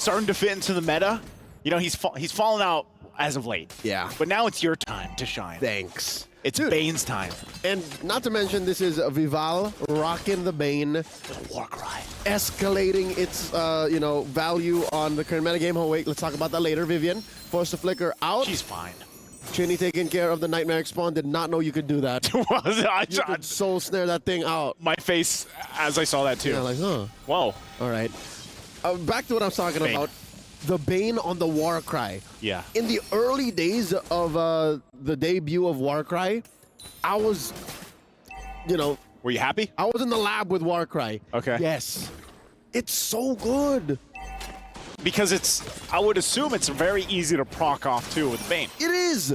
starting to fit into the meta. You know, he's fallen out as of late. Yeah. But now it's your time to shine. Thanks. It's Bane's time. And not to mention, this is Vival rocking the Bane. The Warcry. Escalating its, you know, value on the current metagame. Oh, wait, let's talk about that later. Vivian forced the flicker out. She's fine. Chinny taking care of the Nightmare Spawn. Did not know you could do that. You could soul snare that thing out. My face as I saw that too. Yeah, like, huh. Whoa. All right. Back to what I was talking about. The Bane on the Warcry. Yeah. In the early days of the debut of Warcry, I was, you know... Were you happy? I was in the lab with Warcry. Okay. Yes. It's so good. Because I would assume it's very easy to proc off too with Bane. It is.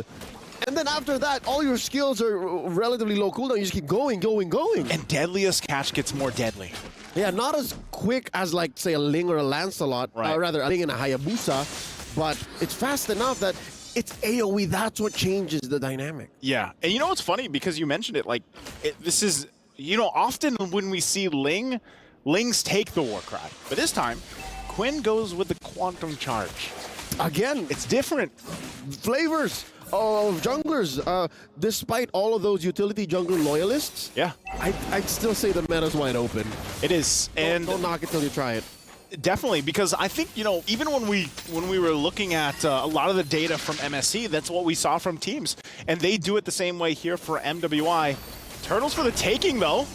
And then after that, all your skills are relatively low cooldown. You just keep going, going, going. And Deadliest Catch gets more deadly. Yeah, not as quick as, like, say, a Ling or a Lancelot. Right. Rather, a Ling and a Hayabusa. But it's fast enough that it's AoE. That's what changes the dynamic. Yeah. And you know what's funny? Because you mentioned it, like, this is, you know, often when we see Ling, Lings take the Warcry. But this time, Quinn goes with the Quantum Charge. Again, It's different. flavors of junglers. Despite all of those utility jungler loyalists, Yeah. I'd still say the meta's wide open. It is. And Don't knock it till you try it. definitely, because I think, you know, even when we were looking at a lot of the data from MSC, that's what we saw from teams. And they do it the same way here for MWI. Turtles for the taking, though.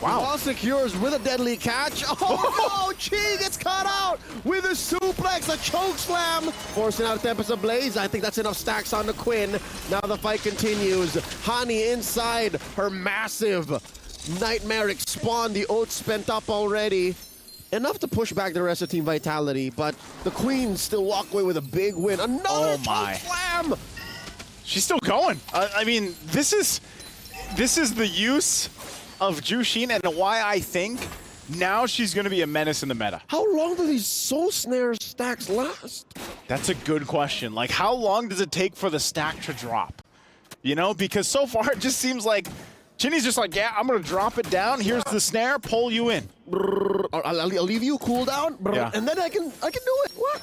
Wow. Ball secures with a deadly catch. Oh, no! Chi gets caught out with a suplex, a choke slam. Forcing out a Tempest Ablaze. I think that's enough stacks on the Quinn. Now the fight continues. Hani inside her massive Nightmaric Spawn. The oats spent up already. Enough to push back the rest of Team Vitality, but the Queen still walk away with a big win. Another choke slam! She's still going. I mean, this is the use of Jushin and why I think now she's going to be a menace in the meta. How long do these soul snare stacks last? That's a good question. Like, how long does it take for the stack to drop? You know, because so far it just seems like Chinny's just like, yeah, I'm going to drop it down. Here's the snare, pull you in. I'll leave you cooldown, Yeah. and then I can do it. What?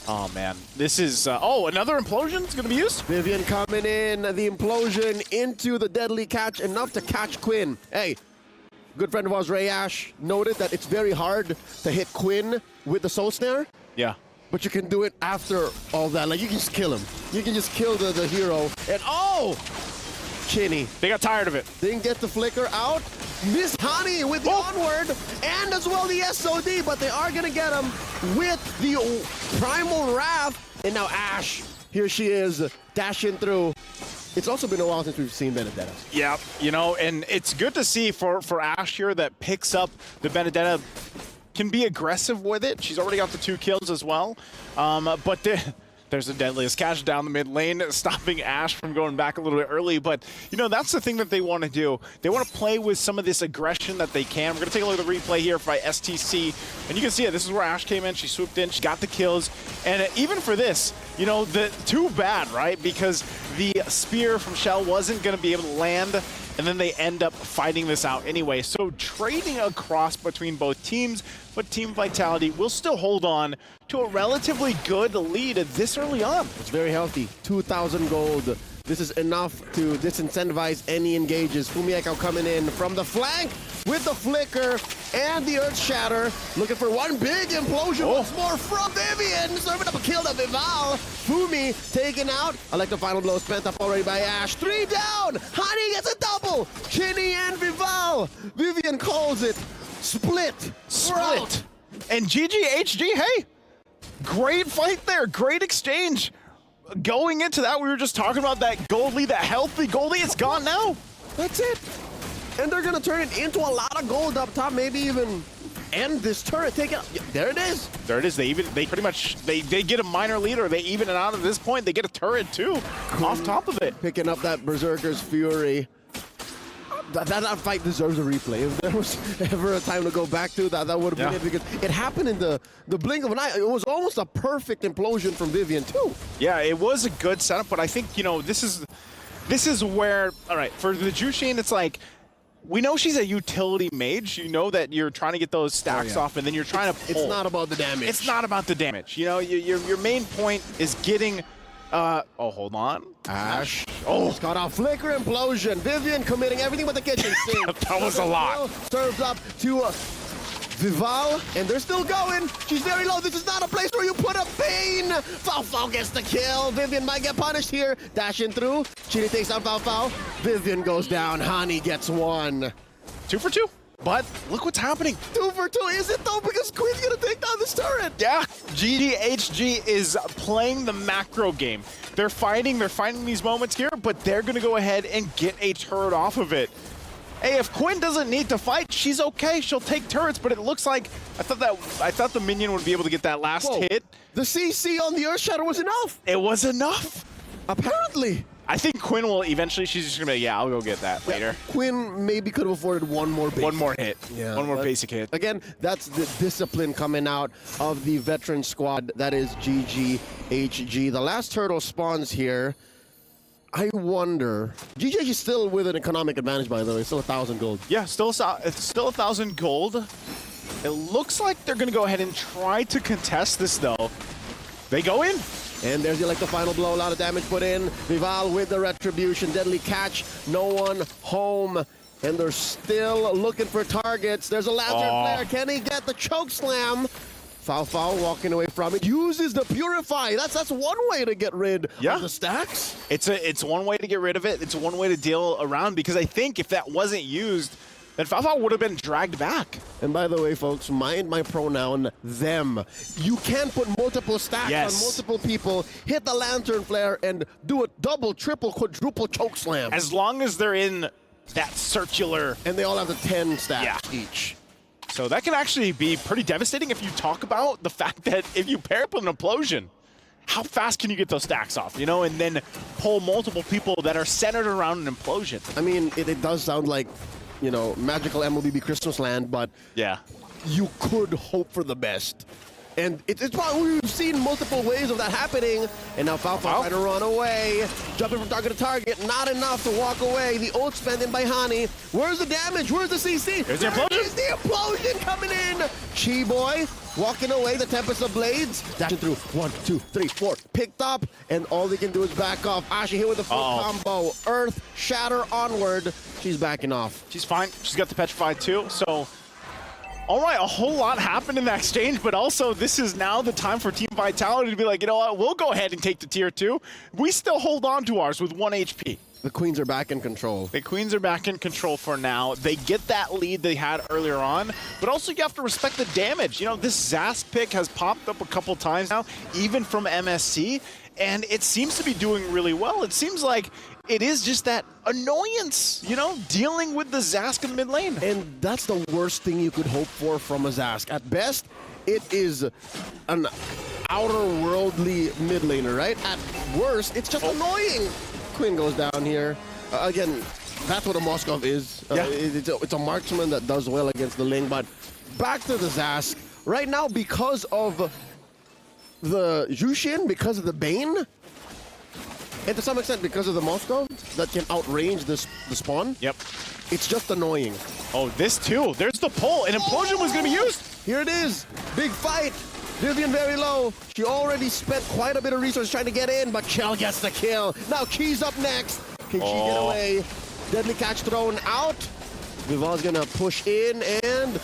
Oh, man. This is... oh, another implosion is going to be used? Vivian coming in, the implosion into the deadly catch, enough to catch Quinn. Hey, good friend of ours, Ray Ash, noted that it's very hard to hit Quinn with the soul snare, Yeah. but you can do it after all that. Like, you can just kill him. You can just kill the hero. And, oh! Chinny. They got tired of it. Didn't get the flicker out. Miss Hani with the onward, and as well the SOD, but they are going to get him with the Primal Wrath. And now Ash, here she is, dashing through. It's also been a while since we've seen Benedetta. Yeah, you know, and it's good to see for Ash here that picks up the Benedetta, can be aggressive with it. She's already got the 2 kills as well. But there's a Deadliest Catch down the mid lane, stopping Ash from going back a little bit early. But, you know, that's the thing that they want to do. They want to play with some of this aggression that they can. We're going to take a look at the replay here by STC. And you can see it. This is where Ash came in. She swooped in. She got the kills. And even for this, you know, too bad, right? Because the spear from Shell wasn't going to be able to land. And then they end up fighting this out anyway. So trading across between both teams, but Team Vitality will still hold on to a relatively good lead this early on. It's very healthy. 2,000 gold. This is enough to disincentivize any engages. Fumieko coming in from the flank with the flicker and the Earth Shatter. Looking for one big implosion once more from Vivian. Serving up a kill to Vival. Fumi taken out. I like the final blow spent up already by Ash. 3 down. Hani gets a double. Chinny and Vival. Vivian calls it. Split. Split. And GGHG, hey, great fight there. Great exchange. Going into that, we were just talking about that gold lead, that healthy gold lead. It's gone now. That's it. And they're going to turn it into a lot of gold up top, maybe even end this turret. Take it out. Yeah, there it is. There it is. They pretty much get a minor lead, or they even it out at this point. They get a turret too, off top of it. Picking up that Berserker's Fury. That fight deserves a replay. If there was ever a time to go back to that, that would have been it, because it happened in the blink of an eye. It was almost a perfect implosion from Vivian too. Yeah, it was a good setup, but I think, you know, this is where, all right, for the Jushin, it's like, we know she's a utility mage. You know that you're trying to get those stacks off, and then you're trying to pull. It's not about the damage. It's not about the damage. You know, your main point is getting. Oh, hold on. Ash. Oh, it's got a flicker implosion. Vivian committing everything but the kitchen sink. That was a lot. Serves up to Vival, and they're still going. She's very low. This is not a place where you put a Bane. Fao gets the kill. Vivian might get punished here. Dashing through. Chili takes on Fao. Vivian goes down. Hani gets one. 2 for 2. But look what's happening. 2 for 2, is it though? Because Queen's gonna take down this turret. Yeah, GDHG is playing the macro game. They're finding these moments here, but they're gonna go ahead and get a turret off of it. Hey, if Quinn doesn't need to fight, she's okay. She'll take turrets, but it looks like I thought the minion would be able to get that last hit. The CC on the Earth Shadow was enough. It was enough. Apparently. I think Quinn will eventually, she's just gonna be, yeah, I'll go get that later. Quinn maybe could have afforded one more basic. One more hit. Yeah, one more basic hit. Again, that's the discipline coming out of the veteran squad. That is GGHG. The last turtle spawns here. I wonder. GGHG is still with an economic advantage, by the way. Still 1,000 gold. Yeah, it's still 1,000 gold. It looks like they're gonna go ahead and try to contest this though. They go in. And there's the final blow, a lot of damage put in. Vival with the retribution, deadly catch, no one home. And they're still looking for targets. There's a lantern flare, can he get the choke slam? Fao walking away from it, uses the purify. That's one way to get rid of the stacks. It's one way to get rid of it. It's one way to deal around, because I think if that wasn't used, then Fao would have been dragged back. And by the way, folks, mind my pronoun, them. You can put multiple stacks on multiple people, hit the lantern flare, and do a double, triple, quadruple choke slam. As long as they're in that circular. And they all have the 10 stacks each. So that can actually be pretty devastating if you talk about the fact that if you pair up with an implosion, how fast can you get those stacks off, you know, and then pull multiple people that are centered around an implosion. I mean, it does sound like, you know, magical MLBB Christmas land, but you could hope for the best. And it's probably, we've seen multiple ways of that happening, and now Fao trying to run away, jumping from target to target, not enough to walk away. The ult spent in by Hani. Where's the damage? Where's the CC? There's the implosion. There's the implosion coming in. Chi Boy walking away, the Tempest of Blades, dashing through, 1, 2, 3, 4, picked up, and all they can do is back off. Ashe hit with the full combo, Earth, Shatter onward. She's backing off. She's fine. She's got the Petrified too, so. All right, a whole lot happened in that exchange, but also this is now the time for Team Vitality to be like, you know what, we'll go ahead and take the tier 2. We still hold on to ours with 1 HP. The Queens are back in control. The Queens are back in control for now. They get that lead they had earlier on, but also you have to respect the damage. You know, this Zast pick has popped up a couple times now, even from MSC, and it seems to be doing really well. It seems like it is just that annoyance, you know, dealing with the Zask in mid lane. And that's the worst thing you could hope for from a Zask. At best, it is an outer worldly mid laner, right? At worst, it's just annoying. Quinn goes down here. Again, that's what a Moskov is. It's a marksman that does well against the Ling, but back to the Zask. Right now, because of the Jushin, because of the Bane, and to some extent because of the Moskov that can outrange the spawn. Yep. It's just annoying. Oh, this too. There's the pull. An implosion was going to be used. Here it is. Big fight. Vivian very low. She already spent quite a bit of resources trying to get in, but Chell gets the kill. Now Key's up next. Can she get away? Deadly catch thrown out. Vival's going to push in, and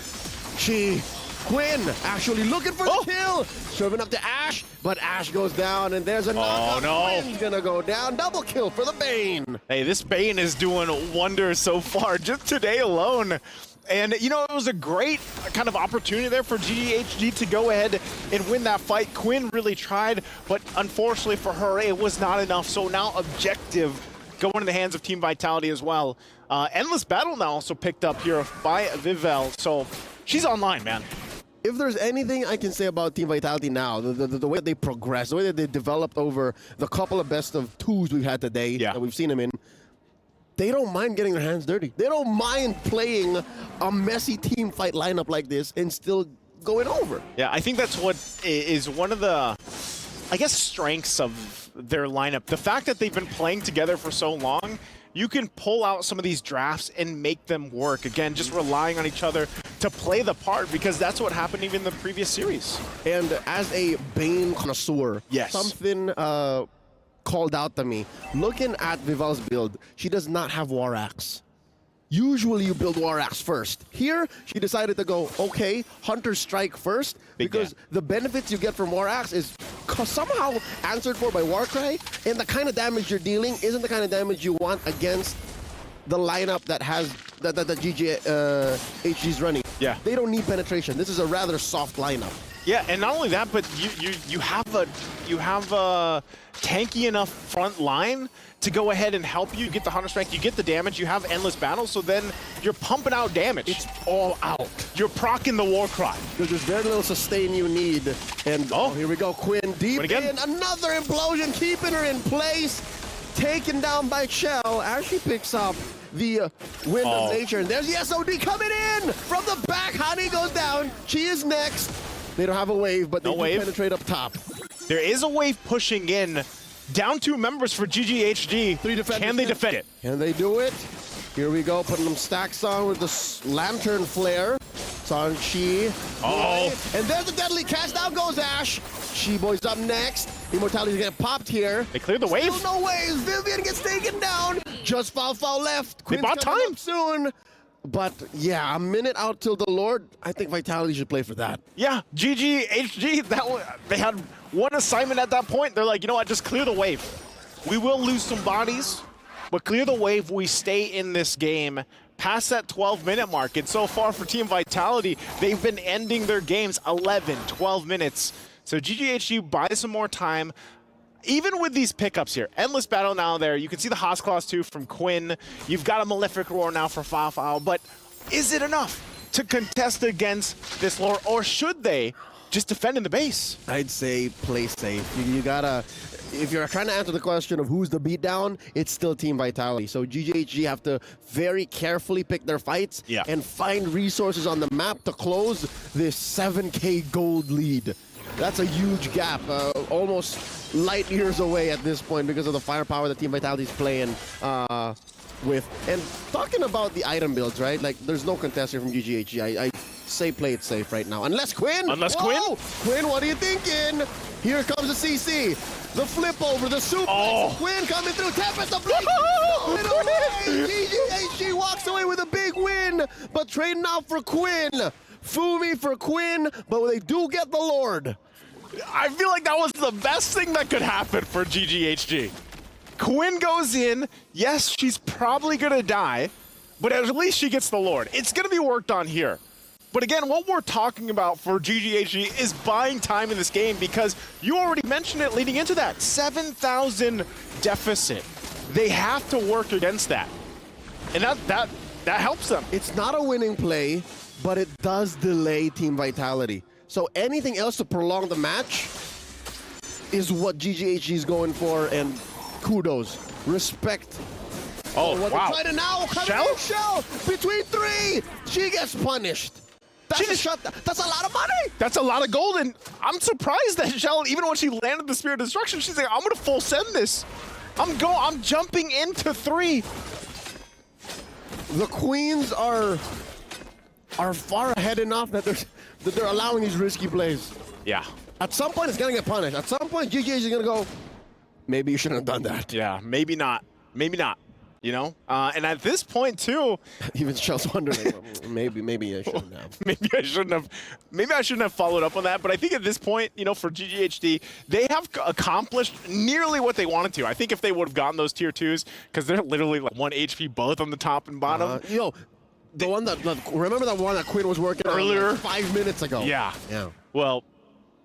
Quinn actually looking for the kill. Serving up to Ashe, but Ashe goes down, and there's a knockout. Quinn's gonna go down. Double kill for the Bane. Hey, this Bane is doing wonders so far, just today alone. And, you know, it was a great kind of opportunity there for GDHG to go ahead and win that fight. Quinn really tried, but unfortunately for her, it was not enough. So now objective going in the hands of Team Vitality as well. Endless Battle now also picked up here by Vivel. So she's online, man. If there's anything I can say about Team Vitality now, the way that they progressed, the way that they developed over the couple of best of twos we've had today, that we've seen them in, they don't mind getting their hands dirty. They don't mind playing a messy team fight lineup like this and still going over. Yeah, I think that's what is one of the, I guess, strengths of their lineup. The fact that they've been playing together for so long you can pull out some of these drafts and make them work. Again, just relying on each other to play the part, because that's what happened even in the previous series. And as a Bane connoisseur, yes, something called out to me. Looking at Vival's build, she does not have War Axe. Usually you build War Axe first. Here, she decided to go, okay, Hunter Strike first, because the benefits you get from War Axe is somehow answered for by Warcry, and the kind of damage you're dealing isn't the kind of damage you want against the lineup that has that GGHG is running. Yeah. They don't need penetration. This is a rather soft lineup. Yeah, and not only that, but you have a tanky enough front line to go ahead and help you get the Hunter Strike, you get the damage, you have endless battles, so then you're pumping out damage. It's all out. You're proccing the Warcry. There's very little sustain you need. And here we go, Quinn deep in, another implosion, keeping her in place, taken down by Shell as she picks up the Wind of Nature. And there's the SOD coming in from the back. Honey goes down. She is next. They don't have a wave, but they do penetrate up top. There is a wave pushing in. Down 2 members for GGHG. 3 defenders. Can they defend it? Can they do it? Here we go, putting them stacks on with the Lantern Flare. Sanchi. And there's the deadly catch. Down goes Ash. She-Boy's up next. Immortality's getting popped here. They cleared the wave. Still no waves. Vivian gets taken down. Just foul left. They bought time soon. But yeah, a minute out till the Lord. I think Vitality should play for that. Yeah, GGHG, they had one assignment at that point. They're like, you know what, just clear the wave. We will lose some bodies, but clear the wave. We stay in this game past that 12-minute mark. And so far for Team Vitality, they've been ending their games 11, 12 minutes. So GGHG buys some more time. Even with these pickups here, Endless Battle now there, you can see the Haas Claws too from Quinn. You've got a Malefic Roar now for Fao, but is it enough to contest against this lore, or should they just defend in the base? I'd say play safe. You gotta, if you're trying to answer the question of who's the beatdown, it's still Team Vitality. So GGHG have to very carefully pick their fights and find resources on the map to close this 7K gold lead. That's a huge gap, almost light years away at this point because of the firepower that Team Vitality is playing with. And talking about the item builds, right? Like, there's no contestant from GGHG. I say play it safe right now. Unless Quinn! Unless Quinn? Quinn, what are you thinking? Here comes the CC. The flip over, the super. Quinn coming through. Tempest the blade. GGHG walks away with a big win, but trading out for Quinn. Fumi for Quinn, but they do get the Lord. I feel like that was the best thing that could happen for GGHG. Quinn goes in. Yes, she's probably going to die, but at least she gets the Lord. It's going to be worked on here. But again, what we're talking about for GGHG is buying time in this game, because you already mentioned it leading into that. 7,000 deficit. They have to work against that. And that helps them. It's not a winning play, but it does delay Team Vitality. So anything else to prolong the match is what GGHG is going for, and kudos, respect. Wow. Try to now Shell between 3. She gets punished. That's a lot of money. That's a lot of gold, and I'm surprised that Shell, even when she landed the Spirit of Destruction, she's like, I'm gonna full send this. I'm jumping into 3. The Queens are far ahead enough that they're allowing these risky plays. Yeah. At some point, it's gonna get punished. At some point, GGHG is gonna go, maybe you shouldn't have done that. Yeah, maybe not. Maybe not. You know? And at this point, too... Even Shell's wondering, maybe I shouldn't have. Maybe I shouldn't have followed up on that. But I think at this point, you know, for GGHD, they have accomplished nearly what they wanted to. I think if they would have gotten those tier 2s, because they're literally like 1 HP both on the top and bottom. The one that, remember that one that Quinn was working earlier, on like 5 minutes ago? Yeah. Well,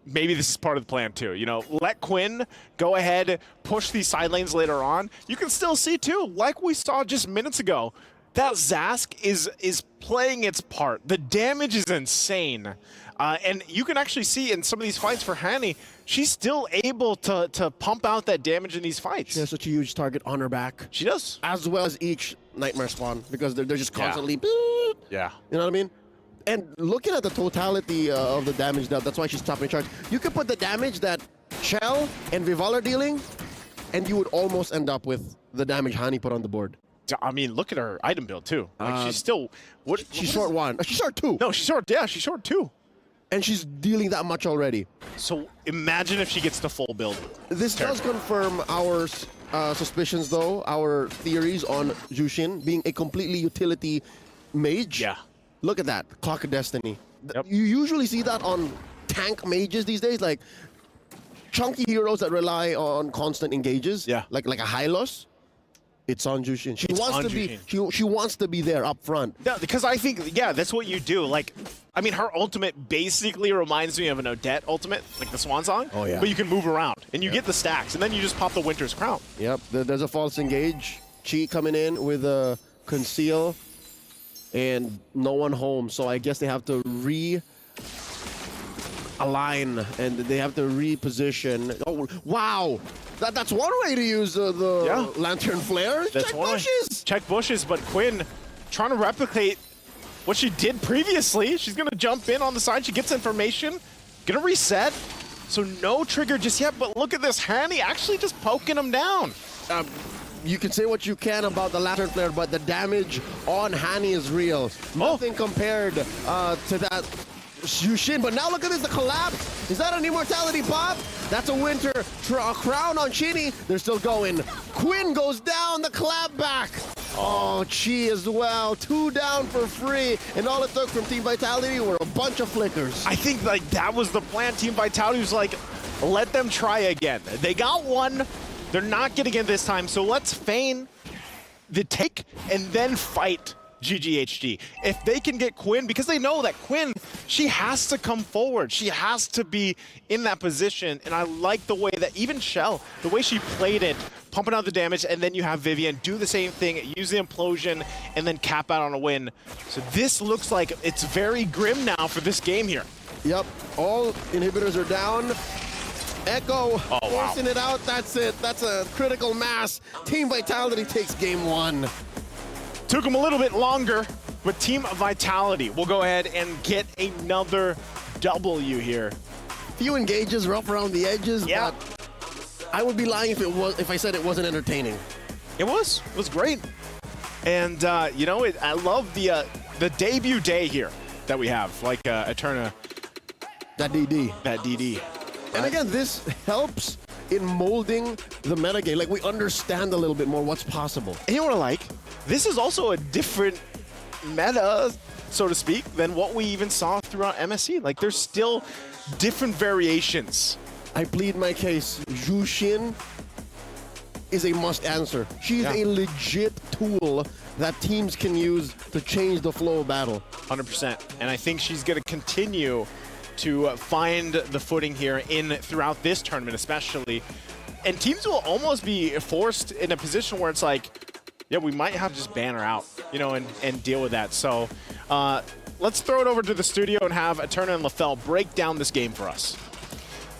maybe this is part of the plan too. You know, let Quinn go ahead, push these side lanes later on. You can still see too, like we saw just minutes ago, that Zask is playing its part. The damage is insane. And you can actually see in some of these fights for Hani, she's still able to pump out that damage in these fights. She has such a huge target on her back. She does. As well as each Nightmare spawn, because they're just constantly... Yeah. You know what I mean? And looking at the totality of the damage, that's why she's top in charge. You could put the damage that Shell and Vival are dealing, and you would almost end up with the damage Hani put on the board. I mean, look at her item build too. Like she's still She's short one. She's short two. No, she's short. Yeah, she's short two. And she's dealing that much already. So imagine if she gets to full build. This does confirm our suspicions, though, our theories on Jushin being a completely utility mage. Yeah. Look at that, Clock of Destiny. Yep. You usually see that on tank mages these days, like chunky heroes that rely on constant engages. Yeah. Like a Hylos. It's on Jushin. She It's wants on to Jushin. be. She wants to be there up front. Yeah, because I think that's what you do. Like, I mean, her ultimate basically reminds me of an Odette ultimate, like the Swan Song. Oh, yeah. But you can move around and you get the stacks, and then you just pop the Winter's Crown. Yep. There's a false engage. Chi coming in with a conceal, and no one home. So I guess they have to align and they have to reposition. Oh wow, that's one way to use the lantern flare. That's Check one way. bushes. Check bushes, but Quinn trying to replicate what she did previously. She's gonna jump in on the side. She gets information, gonna reset. So no trigger just yet, but look at this. Hani actually just poking him down. You can say what you can about the lantern flare, but the damage on Hani is real. Nothing compared to that Jushin. But now look at this, the collapse. Is that an immortality pop? That's a winter crown on Chini. They're still going. Quinn goes down, the clap back. Oh, Chi as well. 2 down for free. And all it took from Team Vitality were a bunch of flickers. I think like that was the plan. Team Vitality was like, let them try again. They got one. They're not getting it this time, so let's feign the take and then fight GGHG. If they can get Quinn, because they know that Quinn, she has to come forward. She has to be in that position, and I like the way that even Shell, the way she played it, pumping out the damage, and then you have Vivian do the same thing, use the implosion, and then cap out on a win. So this looks like it's very grim now for this game here. Yep, all inhibitors are down. Echo forcing it out. That's it. That's a critical mass. Team Vitality takes game 1. Took them a little bit longer, but Team Vitality will go ahead and get another W here. Few engages, rough around the edges. Yeah. But I would be lying if I said it wasn't entertaining. It was great. And you know, I love the debut day here that we have, like Eterna. That DD. That DD. And again, this helps in molding the metagame. Like, we understand a little bit more what's possible. And you know what I like? This is also a different meta, so to speak, than what we even saw throughout MSC. Like, there's still different variations. I plead my case. Jushin is a must answer. She's a legit tool that teams can use to change the flow of battle. 100%. And I think she's going to continue to find the footing here throughout this tournament especially. And teams will almost be forced in a position where it's like, yeah, we might have to just ban her out, you know, and deal with that. So let's throw it over to the studio and have Eterna and LaFell break down this game for us.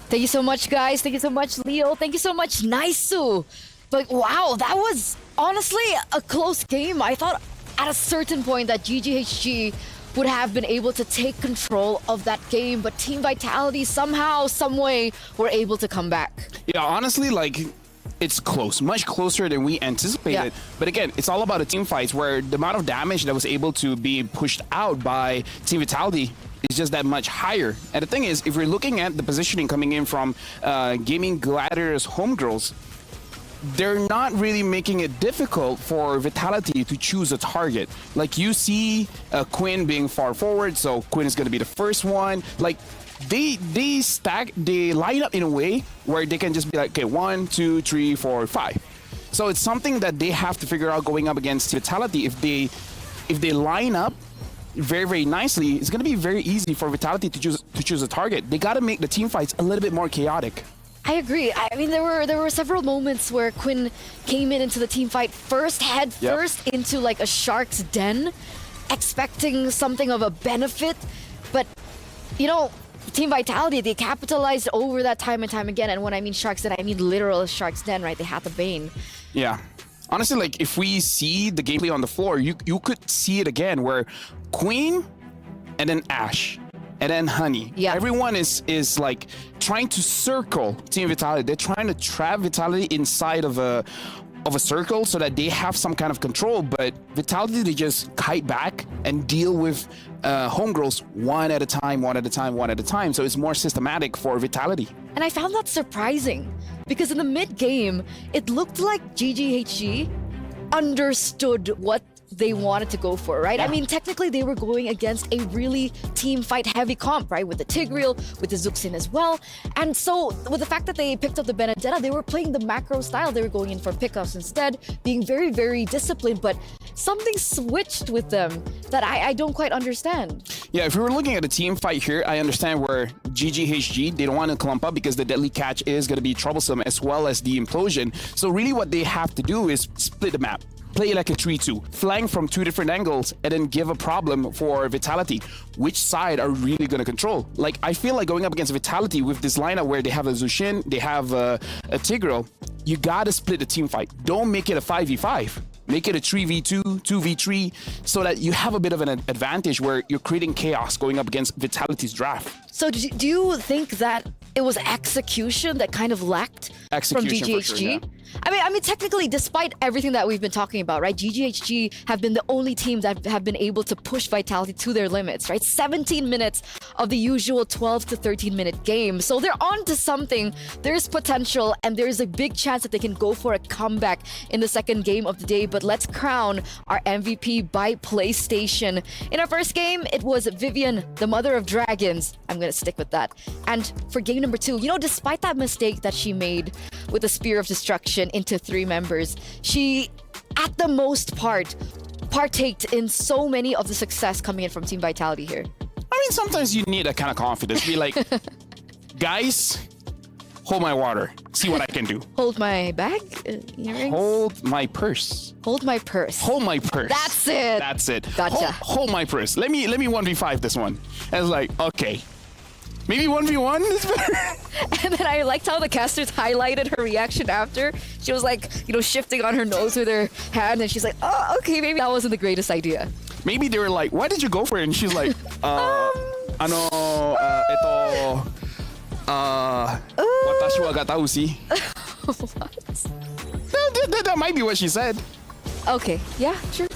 Thank you so much, guys. Thank you so much, Leo. Thank you so much, Naisu. But wow, that was honestly a close game. I thought at a certain point that GGHG would have been able to take control of that game, but Team Vitality somehow, some way, were able to come back. Yeah, honestly, like, it's close, much closer than we anticipated. Yeah. But again, it's all about a team fight where the amount of damage that was able to be pushed out by Team Vitality is just that much higher. And the thing is, if we're looking at the positioning coming in from Gaimin Gladiators homegirls, they're not really making it difficult for Vitality to choose a target. Like, you see Quinn being far forward, so Quinn is going to be the first one. Like, they line up in a way where they can just be like, okay, 1, 2, 3, 4, 5. So it's something that they have to figure out going up against Vitality. If they line up very, very nicely, it's going to be very easy for Vitality to choose a target. They got to make the team fights a little bit more chaotic. I agree. I mean, there were several moments where Quinn came into the team fight head first into like a shark's den, expecting something of a benefit. But, you know, Team Vitality, they capitalized over that time and time again. And when I mean shark's den, I mean literal shark's den, right? They had the Bane. Yeah. Honestly, like, if we see the gameplay on the floor, you could see it again where Queen and then Ashe and then Honey. Yeah. Everyone is like trying to circle Team Vitality. They're trying to trap Vitality inside of a of a circle so that they have some kind of control, but Vitality, they just kite back and deal with homegirls one at a time, one at a time, one at a time. So it's more systematic for Vitality. And I found that surprising because in the mid game, it looked like GGHG understood what they wanted to go for, right? I mean, technically they were going against a really team fight heavy comp, right? With the Tigreal, with the Zuxin as well. And so with the fact that they picked up the Benedetta, they were playing the macro style. They were going in for pickups instead, being very, very disciplined. But something switched with them that I don't quite understand. Yeah, if we were looking at a team fight here, I understand where GGHG, they don't want to clump up because the deadly catch is going to be troublesome as well as the implosion. So really what they have to do is split the map. Play like a 3-2, flank from 2 different angles, and then give a problem for Vitality. Which side are really going to control? Like, I feel like going up against Vitality with this lineup where they have a Zushin, they have a Tigreal, you got to split the team fight. Don't make it a 5v5. Make it a 3v2, 2v3, so that you have a bit of an advantage where you're creating chaos going up against Vitality's draft. So do you think that it was execution that kind of lacked from GGHG? For sure, yeah. I mean, technically, despite everything that we've been talking about, right? GGHG have been the only team that have been able to push Vitality to their limits, right? 17 minutes of the usual 12 to 13-minute game. So they're on to something. There's potential, and there's a big chance that they can go for a comeback in the second game of the day. But let's crown our MVP by PlayStation. In our first game, it was Vivian, the mother of dragons. I'm going to stick with that. And for game number 2, you know, despite that mistake that she made with the Spear of Destruction into 3 members, she, at the most part, partaked in so many of the success coming in from Team Vitality here. I mean, sometimes you need that kind of confidence. Be like, guys, hold my water. See what I can do. Hold my bag? Earrings? Hold my purse. Hold my purse. Hold my purse. That's it. That's it. Gotcha. Hold my purse. Let me 1v5 this one. And it's like, okay. Maybe 1v1 is better. And then I liked how the casters highlighted her reaction after. She was like, you know, shifting on her nose with her hand, and she's like, oh, okay, maybe that wasn't the greatest idea. Maybe they were like, why did you go for it? And she's like, watashi wa gatau si. That might be what she said. Okay, yeah, true.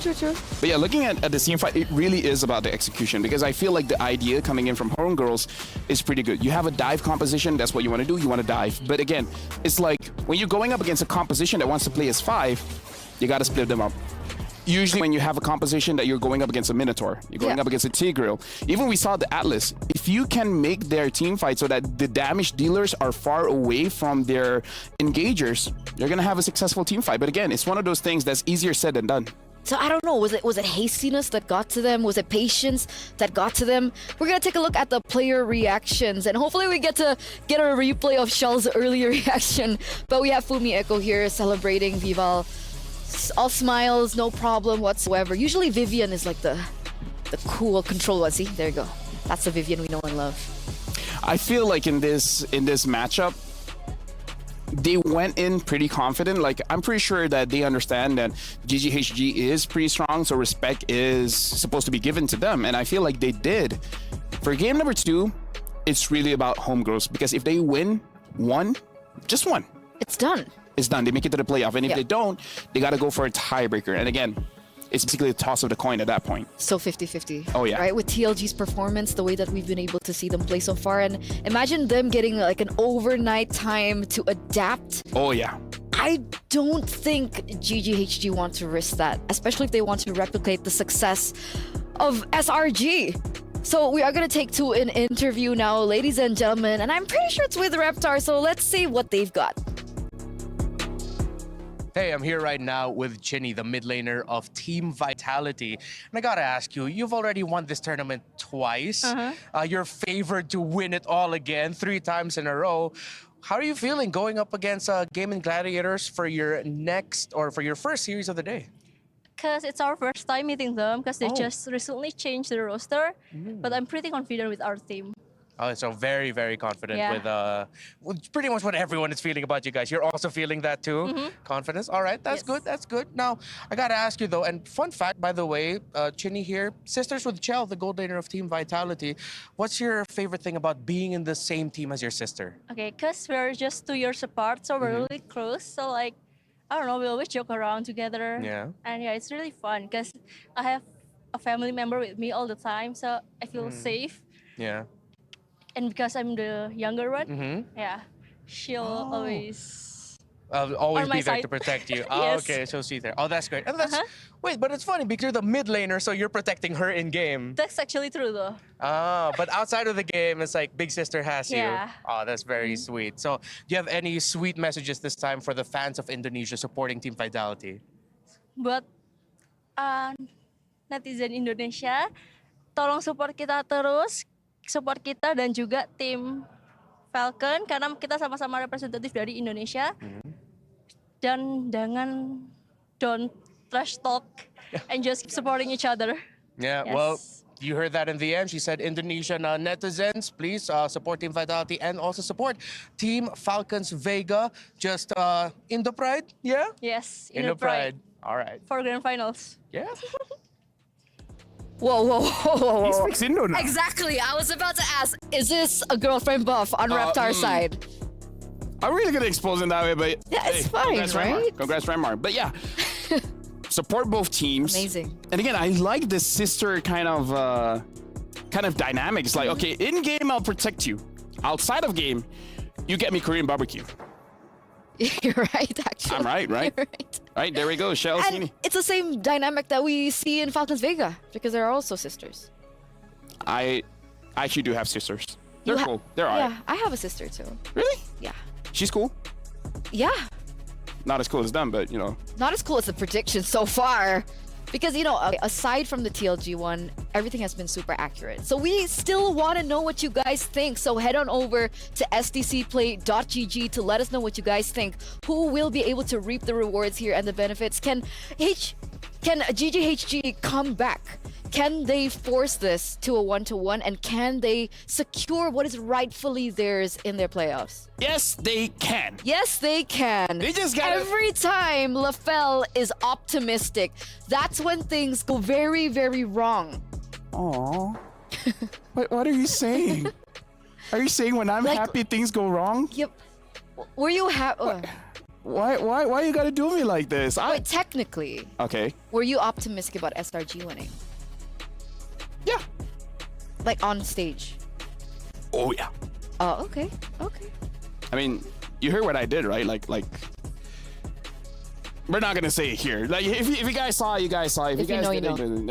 But yeah, looking at the team fight, it really is about the execution, because I feel like the idea coming in from Homegirls is pretty good. You have a dive composition, that's what you want to do, you want to dive. But again, it's like when you're going up against a composition that wants to play as 5, you got to split them up. Usually when you have a composition that you're going up against a Minotaur, you're going up against a Tigreal. Even we saw the Atlas. If you can make their team fight so that the damage dealers are far away from their engagers, you're going to have a successful team fight. But again, it's one of those things that's easier said than done. So I don't know, was it hastiness that got to them? Was it patience that got to them? We're gonna take a look at the player reactions, and hopefully we get a replay of Shell's earlier reaction. But we have Fumi Echo here celebrating Vival. All smiles, no problem whatsoever. Usually Vivian is like the cool control one. See, there you go. That's the Vivian we know and love. I feel like in this matchup, they went in pretty confident. Like, I'm pretty sure that they understand that GGHG is pretty strong, so respect is supposed to be given to them, and I feel like they did. For game number 2, it's really about Homegirls, because if they win just one, it's done. It's done. They make it to the playoff, and if they don't, they got to go for a tiebreaker. And again, it's basically a toss of the coin at that point. So 50-50. Oh, yeah. Right? With TLG's performance, the way that we've been able to see them play so far, and imagine them getting like an overnight time to adapt. Oh, yeah. I don't think GGHG want to risk that, especially if they want to replicate the success of SRG. So we are going to take to an interview now, ladies and gentlemen, and I'm pretty sure it's with Reptar, so let's see what they've got. Hey, I'm here right now with Chinny, the mid laner of Team Vitality. And I gotta ask you, you've already won this tournament twice. You're favored to win it all again 3 times in a row. How are you feeling going up against Gaimin Gladiators for your first series of the day? Because it's our first time meeting them, because they just recently changed the roster. But I'm pretty confident with our team. Oh, so very, very confident with pretty much what everyone is feeling about you guys. You're also feeling that too? Confidence? All right, that's good, that's good. Now, I gotta ask you though, and fun fact, by the way, Chinny here, sisters with Chell, the gold laner of Team Vitality. What's your favorite thing about being in the same team as your sister? Okay, because we're just 2 years apart, so we're really close. So like, I don't know, we always joke around together. Yeah. And yeah, it's really fun because I have a family member with me all the time, so I feel safe. Yeah. And because I'm the younger one, Mm-hmm. yeah, she'll always. I'll always On my be there side. to protect you. Oh, Yes. okay, so see there. Oh, that's great. And that's wait, but it's funny because you're the mid laner, so you're protecting her in game. That's actually true though. Ah, but outside of the game, it's like big sister has you. Yeah. Oh, that's very sweet. So, do you have any sweet messages this time for the fans of Indonesia supporting Team Vitality? Buat netizen Indonesia, tolong support kita terus, support kita dan juga tim Falcon karena kita sama-sama representatif dari Indonesia. Dan don't trash talk and just keep supporting each other. Yeah, Yes. well, you heard that in the end. She said, Indonesian netizens, please support Team Vitality and also support Team Falcons Vega. Just in the pride, yeah? Yes, In the pride. All right. for grand finals. Yeah. Whoa, whoa, whoa, whoa, He whoa. speaks Indo now. Exactly. I was about to ask, is this a girlfriend buff on Reptar side? I'm really gonna expose him that way, but Yeah, it's fine, congrats, Remar. right? Congrats, Remar. But yeah, support both teams. Amazing. And again, I like the sister kind of dynamic. It's like, okay, in game I'll protect you. Outside of game, you get me Korean barbecue. You're right, actually. I'm right? You're right. Right, there we go. Shell And Sini. it's the same dynamic that we see in Falcons Vega because they're also sisters. I actually do have sisters. You They're ha- cool. They're Yeah, alright. I have a sister too. Really? Yeah. She's cool. Yeah. Not as cool as them, but you know. Not as cool as the prediction so far. Because, you know, aside from the TLG one, everything has been super accurate. So we still want to know what you guys think. So head on over to sdcplay.gg to let us know what you guys think. Who will be able to reap the rewards here and the benefits? Can GGHG come back? Can they force this to a 1-to-1? And can they secure what is rightfully theirs in their playoffs? Yes, they can. Yes, they can. They just gotta- Every time LaFell is optimistic, that's when things go very, very wrong. Aww. What are you saying? Are you saying when I'm Like- happy things go wrong? Yep. Were you happy? Why you gotta do me like this? Wait, technically, Okay. were you optimistic about SRG winning? Yeah. Like on stage? Oh yeah. Oh, okay. Okay. I mean, you heard what I did, right? Like we're not gonna say it here. Like if you guys saw, you guys saw. If you If you guys know, you didn't,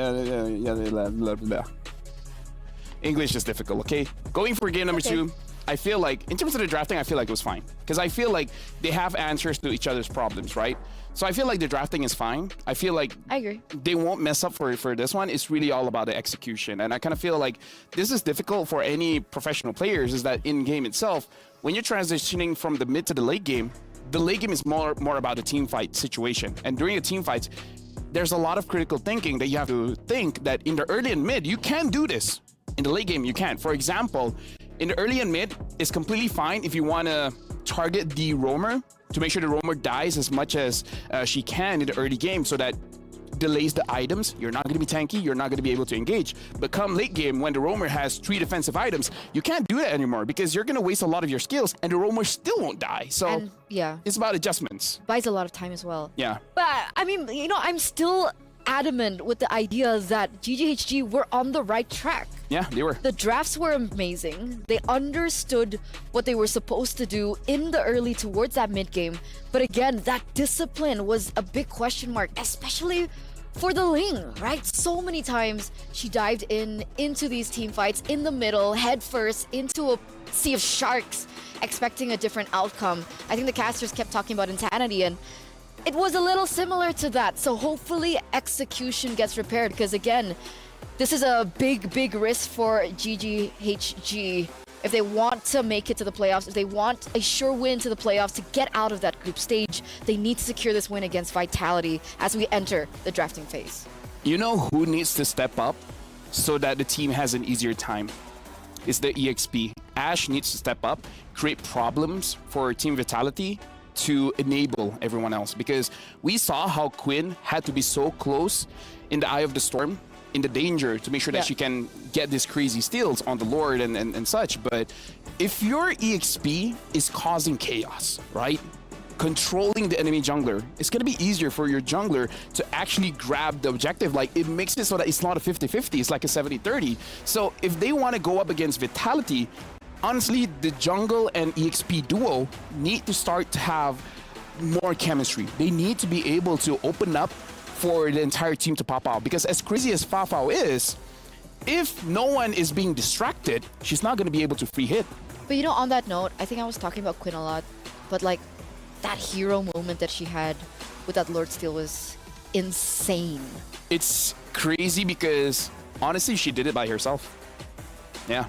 English is difficult. Okay, going for game number Okay. 2. I feel like in terms of the drafting, I feel like it was fine because I feel like they have answers to each other's problems, right? So I feel like the drafting is fine. I feel like I agree. they won't mess up for this one. It's really all about the execution. And I kind of feel like this is difficult for any professional players is that in game itself, when you're transitioning from the mid to the late game is more about the team fight situation. And during the team fights, there's a lot of critical thinking that you have to think that in the early and mid, you can do this. In the late game, you can't. For example, in the early and mid, it's completely fine if you want to target the roamer to make sure the roamer dies as much as she can in the early game so that delays the items. You're not going to be tanky. You're not going to be able to engage. But come late game, when the roamer has 3 defensive items, you can't do that anymore because you're going to waste a lot of your skills and the roamer still won't die. So And yeah, it's about adjustments. buys a lot of time as well. Yeah. But I mean, you know, I'm still adamant with the idea that GGHG were on the right track. Yeah, they were. The drafts were amazing. They understood what they were supposed to do in the early towards that mid game. But again, that discipline was a big question mark, especially for the Ling, right? So many times she dived into these team fights in the middle, head first into a sea of sharks, expecting a different outcome. I think the casters kept talking about insanity, and it was a little similar to that. So hopefully execution gets repaired, because again, this is a big risk for GGHG. If they want to make it to the playoffs, if they want a sure win to the playoffs to get out of that group stage, they need to secure this win against Vitality as we enter the drafting phase. You know who needs to step up so that the team has an easier time? It's the EXP. Ash needs to step up, create problems for Team Vitality to enable everyone else, because we saw how Quinn had to be so close in the eye of the storm, in the danger, to make sure that she can get these crazy steals on the Lord and such. But if your EXP is causing chaos, right? controlling the enemy jungler, it's going to be easier for your jungler to actually grab the objective. Like, it makes it so that it's not a 50-50, it's like a 70-30. So if they want to go up against Vitality, honestly, the jungle and EXP duo need to start to have more chemistry. They need to be able to open up for the entire team to pop out. Because as crazy as Fafao is, if no one is being distracted, she's not going to be able to free hit. But you know, on that note, I think I was talking about Quinn a lot, but like that hero moment that she had with that Lord Steal was insane. It's crazy because honestly, she did it by herself. Yeah.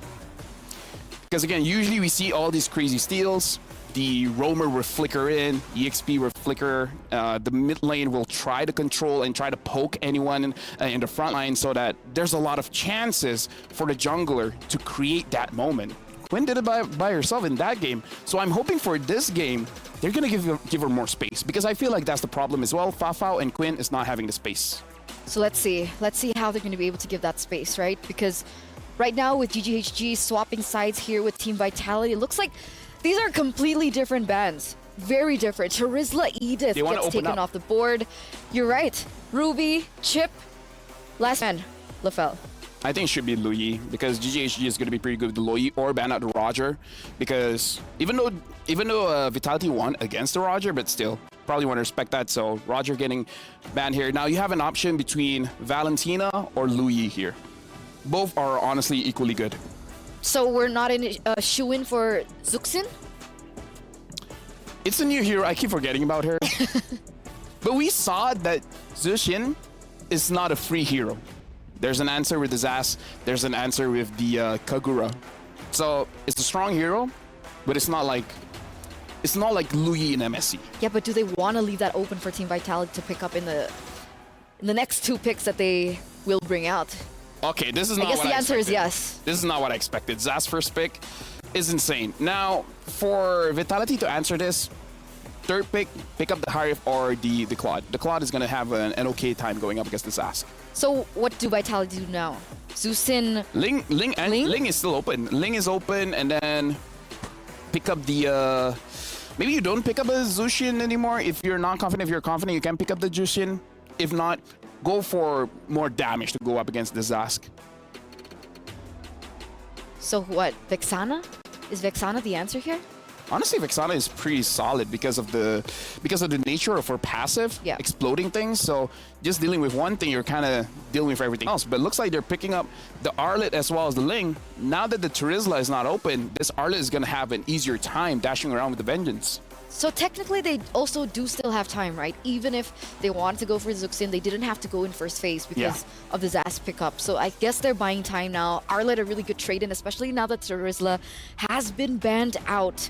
Because again, usually we see all these crazy steals. The roamer will flicker in, EXP will flicker, the mid lane will try to control and try to poke anyone in the front line so that there's a lot of chances for the jungler to create that moment. Quinn did it by herself in that game, so I'm hoping for this game, they're going to give her more space, because I feel like that's the problem as well. Fafao and Quinn is not having the space. So let's see how they're going to be able to give that space, right? Because right now with GGHG swapping sides here with Team Vitality, it looks like these are completely different bans. Very different. Charizla Edith gets taken off the board. You're right. Ruby, Chip, last man, Lafel. I think it should be Luyi, because GGHG is going to be pretty good with the Luyi, or ban out the Roger, because even though Vitality won against the Roger, but still probably want to respect that. So Roger getting banned here. Now you have an option between Valentina or Luyi here. Both are honestly equally good. So we're not in a shoe-in for Zuxin? It's a new hero. I keep forgetting about her. But we saw that Zuxin is not a free hero. There's an answer with the Zas. There's an answer with the Kagura. So it's a strong hero, but it's not like Luyi in MSC. Yeah, but do they want to leave that open for Team Vitality to pick up in the next two picks that they will bring out? Okay, this is not I guess what the I answer is expected. yes. This is not what I expected. Zas first pick is insane. Now, for Vitality to answer this, third pick up the Harif or the Claude. The Claude is going to have an okay time going up against the Zas. So what do Vitality do now? Zuxin... Ling is still open. Ling is open, and then pick up the... maybe you don't pick up a Zuxin anymore. If you're not confident, if you're confident, you can pick up the Zuxin. If not, go for more damage to go up against the Zask. So what, Vexana? Is Vexana the answer here? Honestly, Vexana is pretty solid because of the nature of her passive, exploding things. So just dealing with one thing, you're kind of dealing with everything else. But it looks like they're picking up the Arlet as well as the Ling. Now that the Charizla is not open, this Arlet is going to have an easier time dashing around with the Vengeance. So technically, they also do still have time, right? Even if they wanted to go for Zuxin, they didn't have to go in first phase because of the Zas pickup. So I guess they're buying time now. Arlet a really good trade-in, especially now that Charizla has been banned out.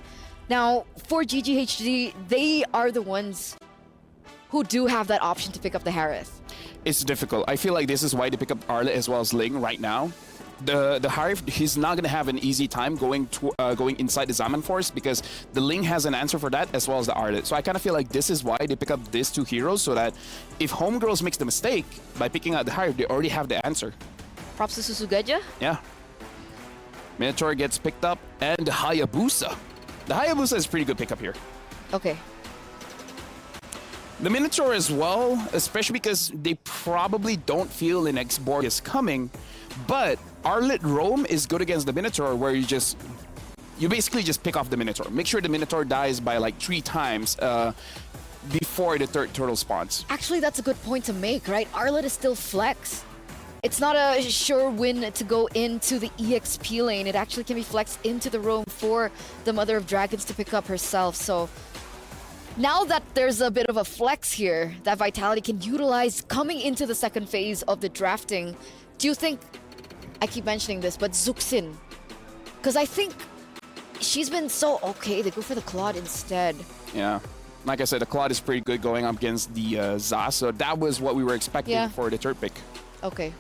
Now, for GGHG, they are the ones who do have that option to pick up the Harith. It's difficult. I feel like this is why they pick up Arlet as well as Ling right now. The Harif, he's not going to have an easy time going inside the Zaman Force, because the Ling has an answer for that as well as the Arlet. So I kind of feel like this is why they pick up these two heroes, so that if Homegirls makes the mistake by picking out the Harif, they already have the answer. Props to Susugaja. Yeah. Minotaur gets picked up, and the Hayabusa. The Hayabusa is a pretty good pickup here. Okay. The Minotaur as well, especially because they probably don't feel an X-Borg is coming, but Arlet Roam is good against the Minotaur, where you basically just pick off the Minotaur. Make sure the Minotaur dies by like 3 times before the third turtle spawns. Actually, that's a good point to make, right? Arlet is still flex. It's not a sure win to go into the EXP lane. It actually can be flexed into the roam for the Mother of Dragons to pick up herself. So now that there's a bit of a flex here that Vitality can utilize coming into the second phase of the drafting, do you think, I keep mentioning this, but Zuxin, because I think she's been so okay, they go for the Claude instead. Yeah. Like I said, the Claude is pretty good going up against the Zas, so that was what we were expecting for the third pick. Okay.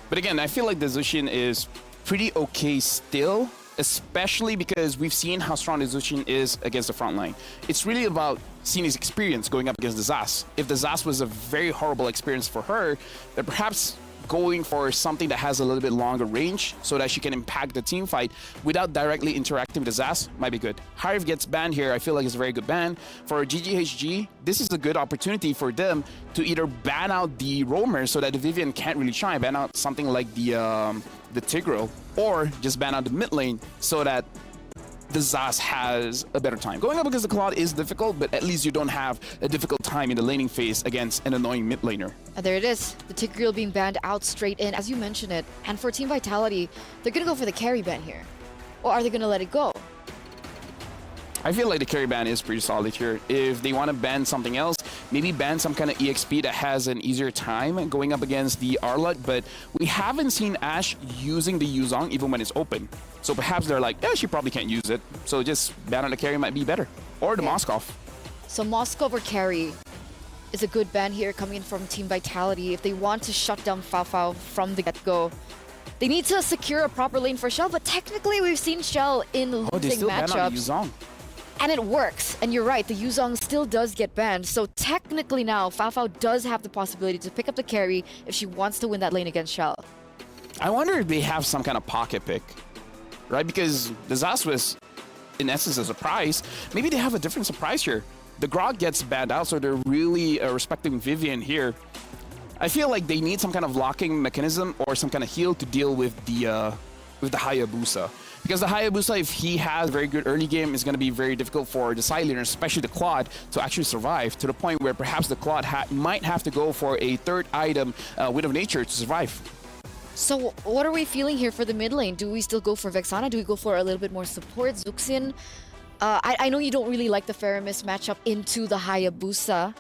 But again, I feel like the Zuxin is pretty okay still, especially because we've seen how strong the Zuxin is against the front line. It's really about seeing his experience going up against the Zas. If the Zas was a very horrible experience for her, then perhaps going for something that has a little bit longer range so that she can impact the team fight without directly interacting with the Zas might be good. Hive gets banned here. I feel like it's a very good ban. For GGHG, this is a good opportunity for them to either ban out the roamer so that the Vivian can't really shine, ban out something like the Tigreal, or just ban out the mid lane so that the Zas has a better time. Going up against the Claude is difficult, but at least you don't have a difficult time in the laning phase against an annoying mid laner. And there it is, the Tigreal being banned out straight in, as you mentioned it. And for Team Vitality, they're gonna go for the carry ban here. Or are they gonna let it go? I feel like the carry ban is pretty solid here. If they want to ban something else, maybe ban some kind of EXP that has an easier time going up against the Arlott, but we haven't seen Ashe using the Yuzong even when it's open. So perhaps they're like, yeah, she probably can't use it. So just ban on the carry might be better. Or the Moskov. So Moskov or carry is a good ban here coming in from Team Vitality. If they want to shut down Fafao from the get-go, they need to secure a proper lane for Shell, but technically we've seen Shell in they losing still ban on the matchups. Yuzong. And it works. And you're right, the Yuzong still does get banned. So technically now, Fafao does have the possibility to pick up the carry if she wants to win that lane against Shell. I wonder if they have some kind of pocket pick, right? Because the Zas was, in essence, a surprise. Maybe they have a different surprise here. The Grog gets banned out, so they're really respecting Vivian here. I feel like they need some kind of locking mechanism or some kind of heal to deal with the Hayabusa. Because the Hayabusa, if he has very good early game, is going to be very difficult for the side laner, especially the Claude, to actually survive, to the point where perhaps the Claude might have to go for a third item, Wind of Nature, to survive. So what are we feeling here for the mid lane? Do we still go for Vexana? Do we go for a little bit more support? Zuxin? I know you don't really like the Faramis matchup into the Hayabusa.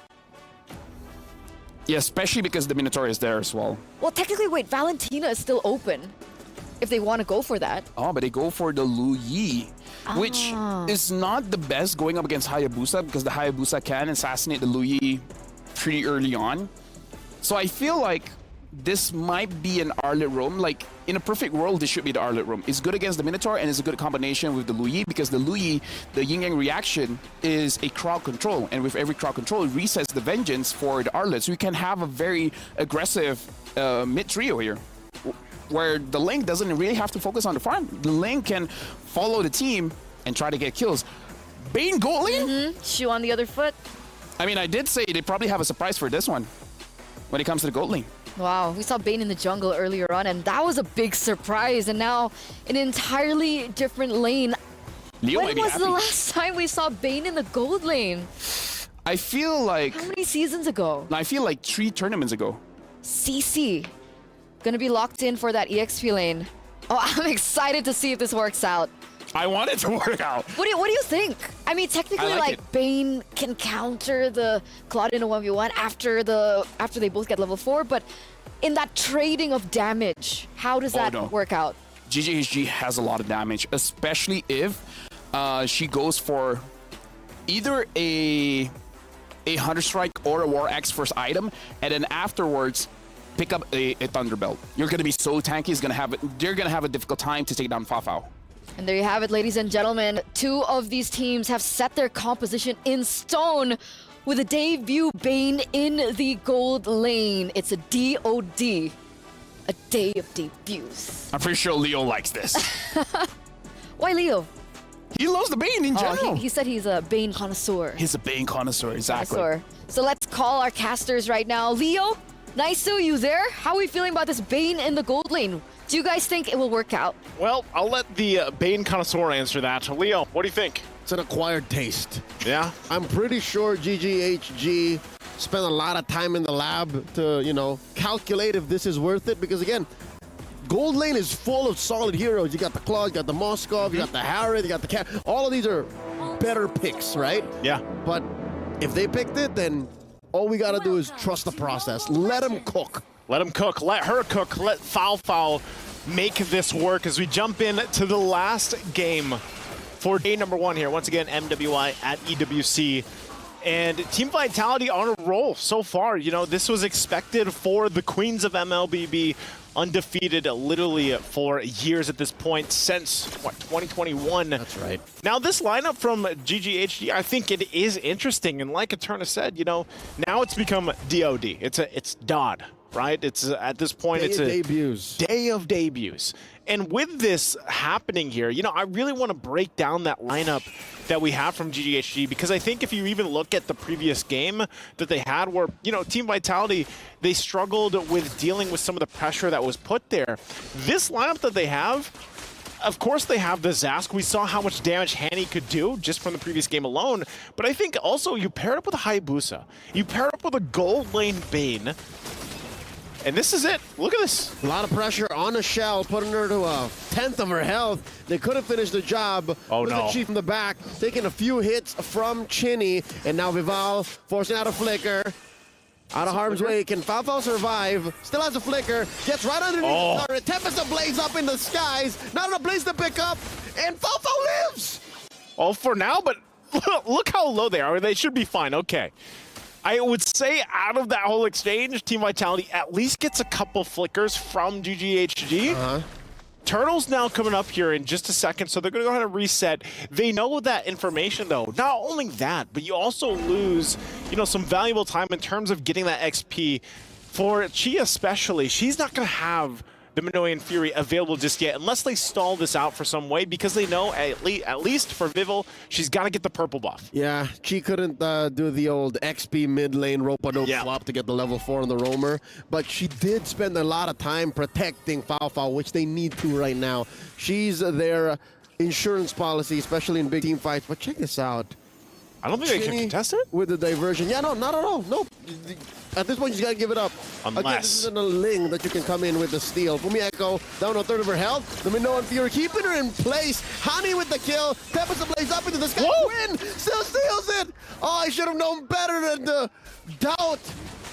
Yeah, especially because the Minotaur is there as well. Well, technically, wait, Valentina is still open if they want to go for that. Oh, but they go for the Lu Yi, which is not the best going up against Hayabusa because the Hayabusa can assassinate the Lu Yi pretty early on. So I feel like this might be an Arlott roam. Like, in a perfect world, this should be the Arlott roam. It's good against the Minotaur, and it's a good combination with the Lu Yi because the Lu Yi, the yin-yang reaction, is a crowd control. And with every crowd control, it resets the vengeance for the Arlott. So we can have a very aggressive mid-trio here, where the lane doesn't really have to focus on the farm. The lane can follow the team and try to get kills. Bane goal lane? Shoe on the other foot. I mean, I did say they probably have a surprise for this one when it comes to the gold lane. Wow, we saw Bane in the jungle earlier on, and that was a big surprise. And now, an entirely different lane. Leo When might be was happy. the last time we saw Bane in the gold lane? I feel like... How many seasons ago? I feel like 3 tournaments ago. CC. Gonna be locked in for that EXP lane. Oh, I'm excited to see if this works out. I want it to work out. What do you think? I mean, technically, I like like Bane can counter the Claude in a 1v1 after they both get level 4, but in that trading of damage, how does that no. work out? GGHG has a lot of damage, especially if she goes for either a Hunter Strike or a War Axe first item, and then afterwards pick up a Thunderbelt. You're gonna be so tanky. They're gonna have a difficult time to take down Fafao. And there you have it, ladies and gentlemen. 2 of these teams have set their composition in stone with a debut Bane in the gold lane. It's a DOD, a day of debuts. I'm pretty sure Leo likes this. Why Leo? He loves the Bane in general. Oh, he said he's a Bane connoisseur. He's a Bane connoisseur, exactly. So let's call our casters right now. Leo, Naisu, you there? How are we feeling about this Bane in the gold lane? Do you guys think it will work out? Well, I'll let the Bane connoisseur answer that. Leo, what do you think? It's an acquired taste. Yeah? I'm pretty sure GGHG spent a lot of time in the lab to, calculate if this is worth it. Because again, gold lane is full of solid heroes. You got the Claude, you got the Moskov, you got the Harrod, you got the Cat. All of these are better picks, right? Yeah. But if they picked it, then all we got to do is trust the process. Let them cook. Let him cook. Let her cook. Let Fafao make this work as we jump in to the last game for day number 1 here. Once again, MWI at EWC. And Team Vitality on a roll so far. This was expected for the Queens of MLBB, undefeated literally for years at this point, since, 2021. That's right. Now, this lineup from GGHD, I think it is interesting. And like Eterna said, now it's become DOD. It's Dodd. right? It's at this point, it's a debuts. day of debuts. And with this happening here, you know, I really want to break down that lineup that we have from GGHG, because I think if you even look at the previous game that they had where, you know, Team Vitality, they struggled with dealing with some of the pressure that was put there. This lineup that they have, of course they have the Zask. We saw how much damage Hani could do just from the previous game alone, but I think also you paired up with a Hayabusa, you paired up with a gold lane Bane, and this is it. Look at this. A lot of pressure on a Shell, putting her to a 10th of her health. They couldn't finish the job. Oh, with no. the Chief in the back, taking a few hits from Chinny, and now Vival forcing out a flicker. Out of harm's way. Can Falfal survive? Still has a flicker. Gets right underneath the turret. Tempest ablaze up in the skies. Not enough blaze to pick up. And Falfal lives! Oh, for now, but look how low they are. They should be fine. Okay. I would say out of that whole exchange, Team Vitality at least gets a couple flickers from GGHG. Turtle's now coming up here in just a second, so they're going to go ahead and reset. They know that information, though. Not only that, but you also lose, you know, some valuable time in terms of getting that XP. For Chi especially, she's not going to have the Minoan Fury available just yet, unless they stall this out for some way, because they know, at least for Vival, she's got to get the purple buff. Yeah, she couldn't do the old XP mid lane rope-a-dope swap to get the level 4 on the roamer, but she did spend a lot of time protecting Falfal, which they need to right now. She's their insurance policy, especially in big team fights, but check this out. I don't think they can contest it. With the diversion. Yeah, no, not at all. No. At this point, you just gotta give it up. Unless. Again, this isn't a Ling that you can come in with the steal. Fumi Echo down a third of her health. The Minoan Fury keeping her in place. Hani with the kill. Tempest ablaze up into the sky. Quinn still steals it. Oh, I should have known better than to doubt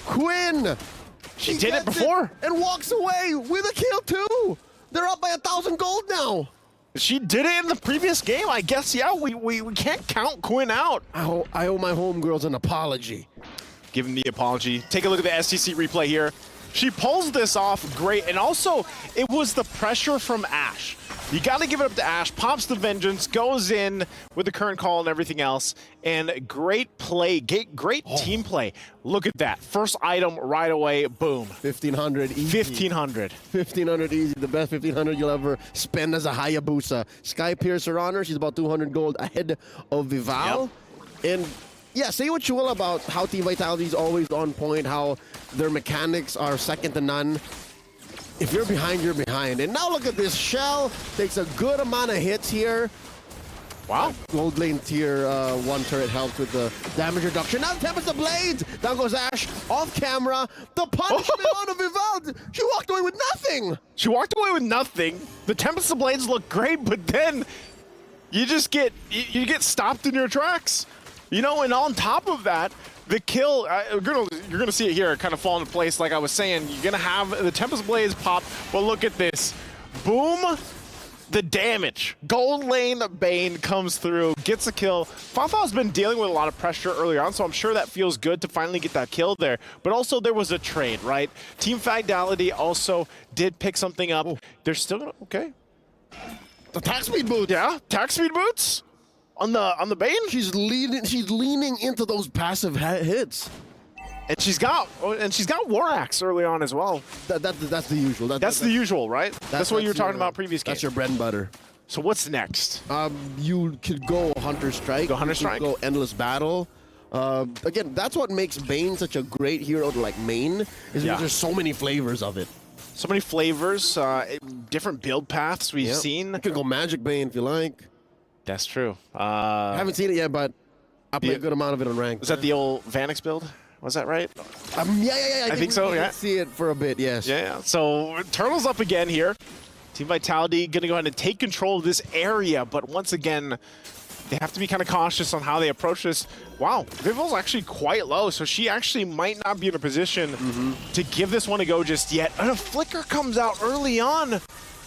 Quinn. She did it before. And walks away with a kill too. They're up by 1,000 gold now. She did it in the previous game. I guess, yeah, we can't count Quinn out. I owe my homegirls an apology. Give him the apology. Take a look at the STC replay here. She pulls this off great, and also it was the pressure from Ashe. You got to give it up to Ashe. Pops the Vengeance, goes in with the current call and everything else, and great play, great team play. Look at that. First item right away, boom. 1,500 easy. 1,500. 1,500 easy, the best 1,500 you'll ever spend as a Hayabusa. Sky Piercer on her, she's about 200 gold ahead of Vival. And yeah, say what you will about how Team Vitality is always on point, how their mechanics are second to none. If you're behind, you're behind. And now look at this. Shell takes a good amount of hits here. Wow. Gold lane tier 1 turret helps with the damage reduction. Now Tempest of Blades. Down goes Ashe. Off camera. The punishment on the Vival. She walked away with nothing. She walked away with nothing. The Tempest of Blades look great, but then you just get you get stopped in your tracks. You know, and on top of that, the kill, you're gonna see it here kind of fall into place. Like I was saying, you're gonna have the Tempest Blaze pop, but look at this. Boom, the damage. Gold lane Bane comes through, gets a kill. Falfal's been dealing with a lot of pressure early on, so I'm sure that feels good to finally get that kill there. But also there was a trade, right? Team Vitality also did pick something up. They're still gonna, okay. The attack speed boots. Yeah, attack speed boots. On the Bane? She's leaning into those passive hits. And she's got War Axe early on as well. That's the usual. That's the usual, right? That's what you were talking about previous games. That's your bread and butter. So what's next? You could go Hunter Strike. Go Hunter Strike. Go Endless Battle. Again, that's what makes Bane such a great hero to like main, is because there's so many flavors of it. So many flavors, different build paths we've seen. You could go Magic Bane if you like. That's true. I haven't seen it yet, but I play a good amount of it on ranked. Was that the old Vanix build? Was that right? Yeah. I think so, yeah. See it for a bit, yes. Yeah. So Turtle's up again here. Team Vitality going to go ahead and take control of this area, but once again, they have to be kind of cautious on how they approach this. Wow, Vival's actually quite low, so she actually might not be in a position to give this one a go just yet. And a flicker comes out early on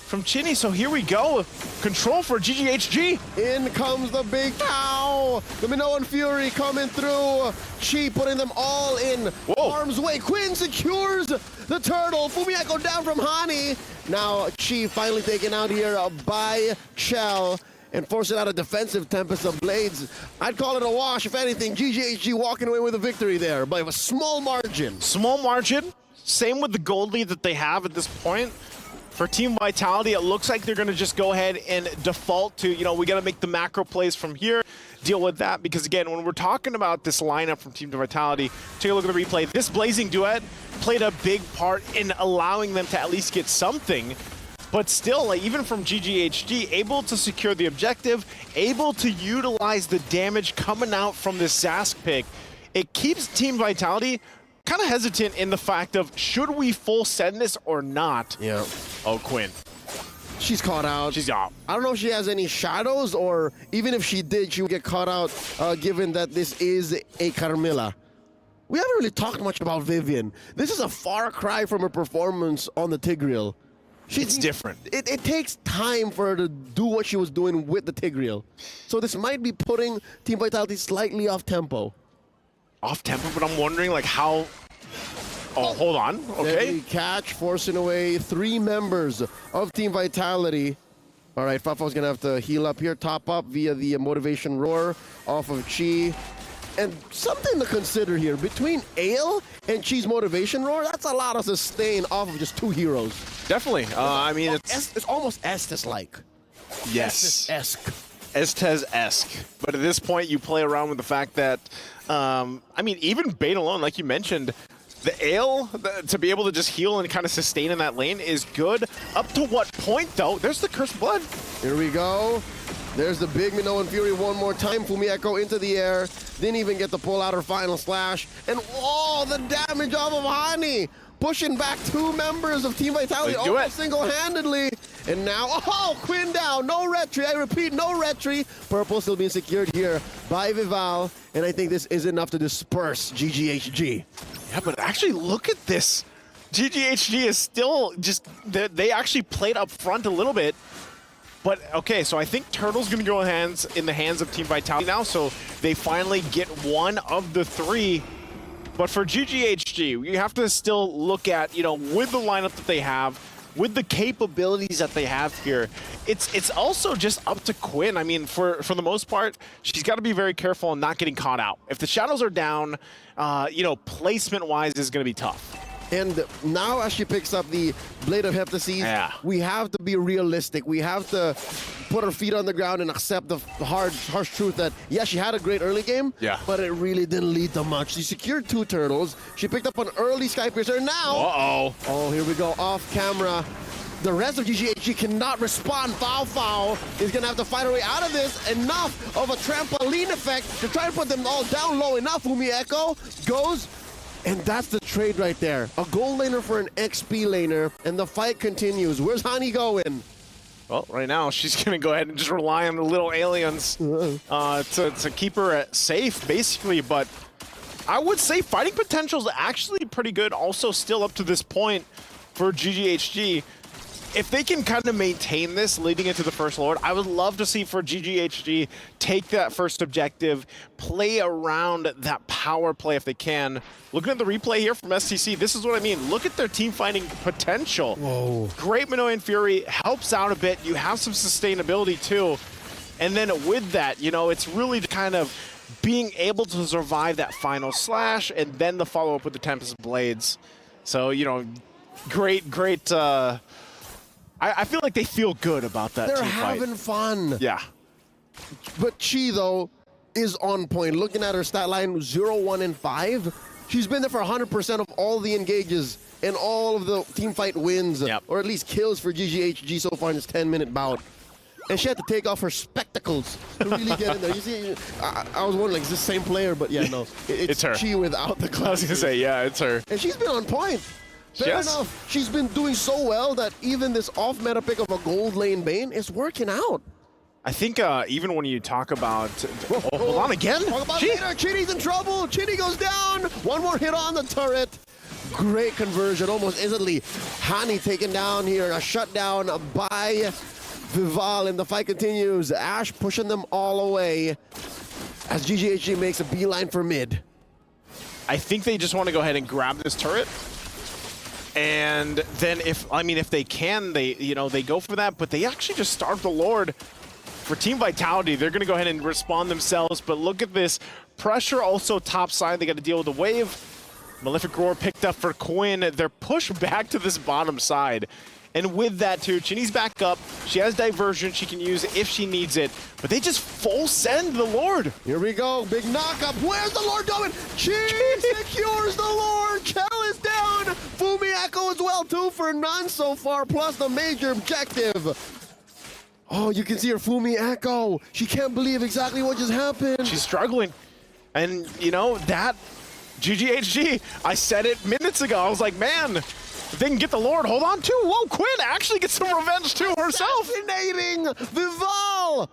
from Chinny, so here we go. Control for GGHG. In comes the big cow. The Minoan Fury coming through. Chi putting them all in harm's way. Quinn secures the turtle. Fumi Echo down from Hani. Now Chi finally taken out here by Shell and forcing out a defensive Tempest of Blades. I'd call it a wash. If anything, GGHG walking away with a victory there by a small margin. Small margin. Same with the gold lead that they have at this point. For Team Vitality, it looks like they're going to just go ahead and default to, we got to make the macro plays from here, deal with that. Because again, when we're talking about this lineup from Team Vitality, take a look at the replay. This Blazing Duet played a big part in allowing them to at least get something. But still, even from GGHG, able to secure the objective, able to utilize the damage coming out from this Zask pick, it keeps Team Vitality kind of hesitant in the fact of, should we full send this or not? Yeah. Oh, Quinn. She's caught out. She's out. I don't know if she has any shadows, or even if she did, she would get caught out, given that this is a Carmilla. We haven't really talked much about Vivian. This is a far cry from her performance on the Tigreal. It's different. It takes time for her to do what she was doing with the Tigreal. So this might be putting Team Vitality slightly off tempo. Off tempo, but I'm wondering how. Oh, hold on. Okay. Deadly catch, forcing away 3 members of Team Vitality. All right, Fafo's gonna have to heal up here, top up via the motivation roar off of Chi. And something to consider here, between Ale and Chi's motivation roar, that's a lot of sustain off of just 2 heroes. Definitely. I mean, it's almost Estes-like. yes. Estes-esque. Estes-esque. But at this point, you play around with the fact that, I mean, even Bane alone, like you mentioned, the Ale, to be able to just heal and kind of sustain in that lane is good. Up to what point, though? There's the Cursed Blood. Here we go. There's the big Minoan Fury one more time. Fumieko into the air. Didn't even get to pull out her final slash. And oh, the damage off of Hani. Pushing back 2 members of Team Vitality almost single-handedly. And now, oh, Quinn down. No retry. I repeat, no retry. Purple still being secured here by Vival. And I think this is enough to disperse GGHG. Yeah, but actually look at this. GGHG is still just, they actually played up front a little bit. But, okay, so I think Turtle's going to go in the hands of Team Vitality now, so they finally get one of the 3. But for GGHG, you have to still look at, with the lineup that they have, with the capabilities that they have here, it's also just up to Quinn. I mean, for the most part, she's got to be very careful on not getting caught out. If the shadows are down, placement-wise is going to be tough. And now as she picks up the Blade of Heptases, we have to be realistic. We have to put our feet on the ground and accept the harsh truth that, yeah, she had a great early game, but it really didn't lead to much. She secured 2 turtles. She picked up an early Sky Piercer. Now, oh, here we go, off camera. The rest of GGHG cannot respond. Foul is going to have to find her way out of this. Enough of a trampoline effect to try and put them all down low enough. Fumieko goes. And that's the trade right there. A gold laner for an XP laner, and the fight continues. Where's Hani going? Well, right now, she's going to go ahead and just rely on the little aliens to keep her safe, basically. But I would say fighting potential is actually pretty good. Also, still up to this point for GGHG. If they can kind of maintain this leading into the first Lord, I would love to see for GGHG take that first objective, play around that power play if they can. Looking at the replay here from STC, this is what I mean. Look at their team fighting potential. Whoa. Great Minoan Fury helps out a bit. You have some sustainability too. And then with that, it's really kind of being able to survive that final slash and then the follow-up with the Tempest Blades. So, great. I feel like they feel good about that They're team fight. having fun. Yeah. But Chi, though, is on point. Looking at her stat line, 0, 1, and 5. She's been there for 100% of all the engages and all of the team fight wins, or at least kills for GGHG so far in this 10-minute bout. And she had to take off her spectacles to really get in there. You see, I was wondering, is this the same player? But yeah, no. It's her. Chi without the glasses. I was going to say, yeah, it's her. And she's been on point. Fair enough. She's been doing so well that even this off-meta pick of a gold lane Bane is working out. I think even when you talk about... hold on again? Talk about later. Chitty's in trouble. Chitty goes down. One more hit on the turret. Great conversion almost instantly. Hani taken down here. A shutdown by Vival, and the fight continues. Ash pushing them all away as GGHG makes a beeline for mid. I think they just want to go ahead and grab this turret. And then if they can, they go for that, but they actually just starve the Lord. For Team Vitality, they're going to go ahead and respond themselves, but look at this. Pressure also top side. They got to deal with the wave. Malefic Roar picked up for Quinn. They're pushed back to this bottom side. And with that too, Chinny's back up. She has diversion she can use if she needs it. But they just full send the Lord. Here we go, big knockup. Where's the Lord going? She secures the Lord. Kel is down. Fumi Echo as well, 2 for none so far, plus the major objective. Oh, you can see her Fumi Echo. She can't believe exactly what just happened. She's struggling. And you know, that GGHG, I said it minutes ago. I was like, man, if they can get the Lord, hold on too. Whoa, Quinn actually gets some revenge too herself. Fascinating, Vival.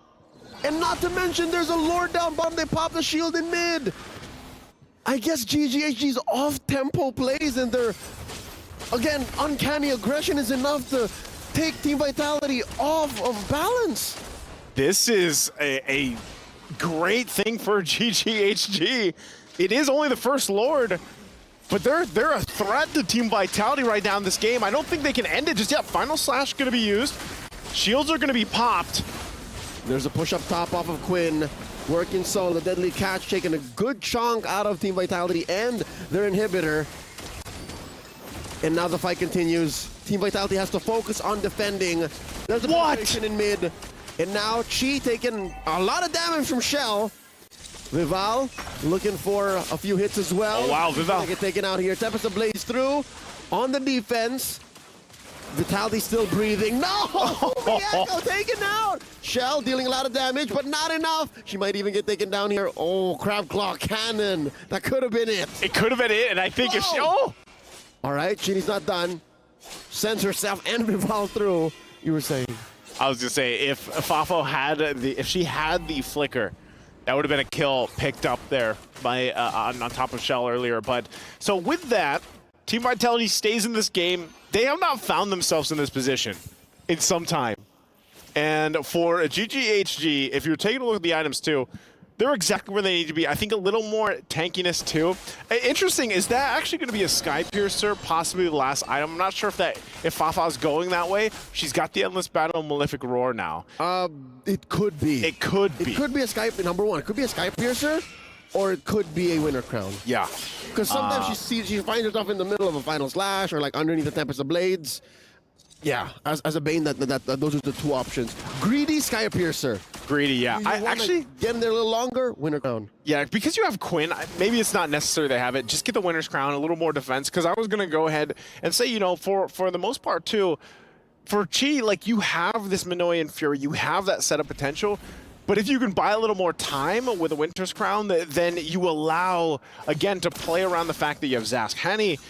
And not to mention, there's a Lord down bottom. They pop the shield in mid. I guess GGHG's off-tempo plays and their, again, uncanny aggression is enough to take Team Vitality off of balance. This is a great thing for GGHG. It is only the first Lord, but they're a threat to Team Vitality right now in this game. I don't think they can end it just yet. Final Slash going to be used. Shields are going to be popped. There's a push up top off of Quinn. Working solo, the deadly catch taking a good chunk out of Team Vitality and their inhibitor. And now the fight continues. Team Vitality has to focus on defending. There's a penetration in mid. And now Chi taking a lot of damage from Shell. Vival looking for a few hits as well. Oh wow, Vival. Get taken out here. Tempest Ablaze through on the defense. Vitality still breathing. No! Echo taken out! Shell dealing a lot of damage, but not enough. She might even get taken down here. Oh, Crab Claw Cannon. That could have been it. It could have been it, and I think if she... Oh! All right, Chinny's not done. Sends herself and Vival through. You were saying? I was going to say, if Fafo had if she had the flicker, that would have been a kill picked up there by on top of Shell earlier. But so with that, Team Vitality stays in this game. They have not found themselves in this position in some time. And for GGHG, if you're taking a look at the items too, they're exactly where they need to be. I think a little more tankiness too. Interesting, is that actually going to be a Sky Piercer, possibly the last item? I'm not sure if Fafa's going that way. She's got the Endless Battle Malefic Roar now. It could be. It could be. It could be a Sky, number one, it could be a Sky Piercer, or it could be a Winter Crown. Yeah. Because sometimes she finds herself in the middle of a Final Slash or like underneath the Tempest of Blades. Yeah, as a Bane, those are the two options. Greedy, Sky Piercer. Greedy, yeah. You I actually get in there a little longer, Winter Crown. Yeah, because you have Quinn, maybe it's not necessary they have it. Just get the Winner's Crown, a little more defense. Because I was going to go ahead and say, you know, for the most part too, for Chi, like you have this Minoan Fury, you have that setup potential. But if you can buy a little more time with a Winter's Crown, then you allow, again, to play around the fact that you have Zask. Hani,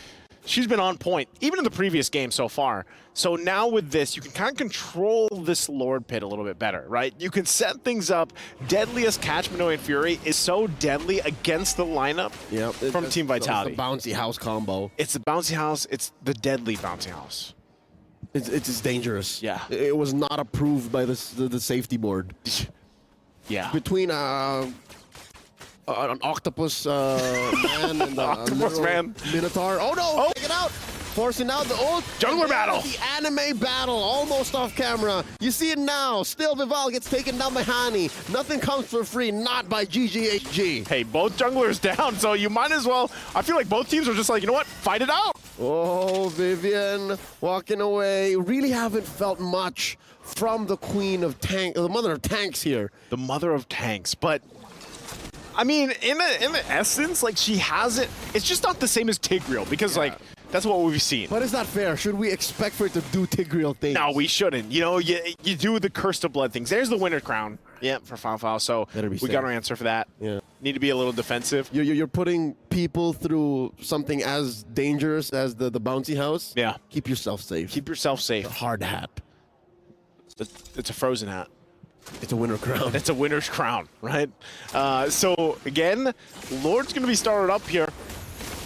she's been on point, even in the previous game so far. So now with this, you can kind of control this Lord Pit a little bit better, right? You can set things up. Deadliest Catch Minoan Fury is so deadly against the lineup from Team Vitality. It's the bouncy house combo. It's the bouncy house. It's the deadly bouncy house. It's dangerous. Yeah. It was not approved by the safety board. Yeah. Between an octopus man and octopus man Minotaur. Oh no! Take it out. Forcing out the old jungler battle. The anime battle, almost off camera. You see it now. Still, Vival gets taken down by Hani. Nothing comes for free, not by GGHG. Hey, both junglers down, so you might as well. I feel like both teams are just like, you know what? Fight it out. Oh, Vivian walking away. Really haven't felt much from the queen of tank, the mother of tanks here. The mother of tanks, but I mean, in the essence, like she has it. It's just not the same as Tigreal because like that's what we've seen. But is that fair? Should we expect for it to do Tigreal things? No, we shouldn't. You know, you do the Curse of Blood things. There's the Winter Crown. Yeah, for Fafao. So we got our answer for that. Yeah. Need to be a little defensive. You're putting people through something as dangerous as the bouncy house. Yeah. Keep yourself safe. Keep yourself safe. A hard hat. It's a frozen hat. It's a Winter Crown. It's a Winter's Crown, right? So again, Lord's going to be started up here.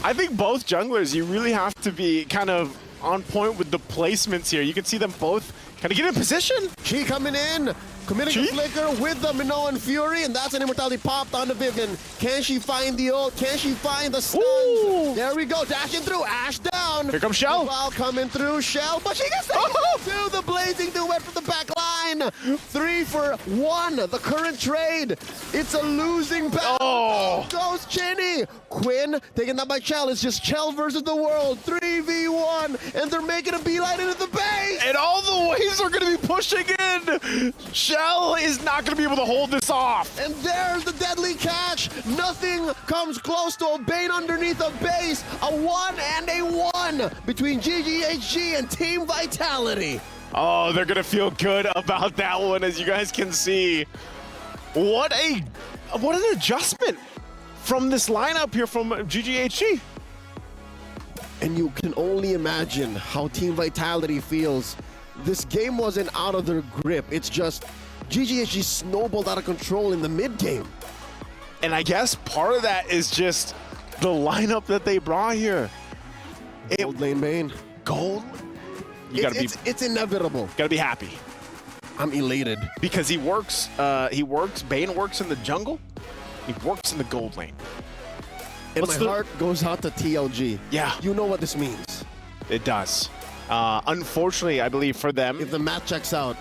I think both junglers, you really have to be kind of on point with the placements here. You can see them both kind of get in position. Chi coming in, committing a flicker with the Minoan Fury, and that's an immortality popped onto Vivian. Can she find the ult? Can she find the stuns? Ooh. There we go, dashing through, Ash down. Here comes Shell. Vival coming through, Shell, but she gets to the blazing duet from the back line. 3 for 1, the current trade. It's a losing battle. Oh. Goes Chinny. GG! Quinn taken that by Chell. It's just Chell versus the world. 3v1, and they're making a beeline into the base! And all the waves are going to be pushing in. Shell is not going to be able to hold this off. And there's the deadly catch. Nothing comes close to a Bane underneath a base. A 1 and a 1 between GGHG and Team Vitality. Oh, they're going to feel good about that one, as you guys can see. What an adjustment from this lineup here from GGHG. And you can only imagine how Team Vitality feels. This game wasn't out of their grip. It's just GGHG snowballed out of control in the mid game. And I guess part of that is just the lineup that they brought here. Gold lane Bane. Gold? You gotta be, it's inevitable. gotta be happy. I'm elated. Because he works, Bane works in the jungle, he works in the gold lane. And What's my the- heart goes out to TLG. Yeah. You know what this means. It does. Unfortunately, I believe for them, If the math checks out,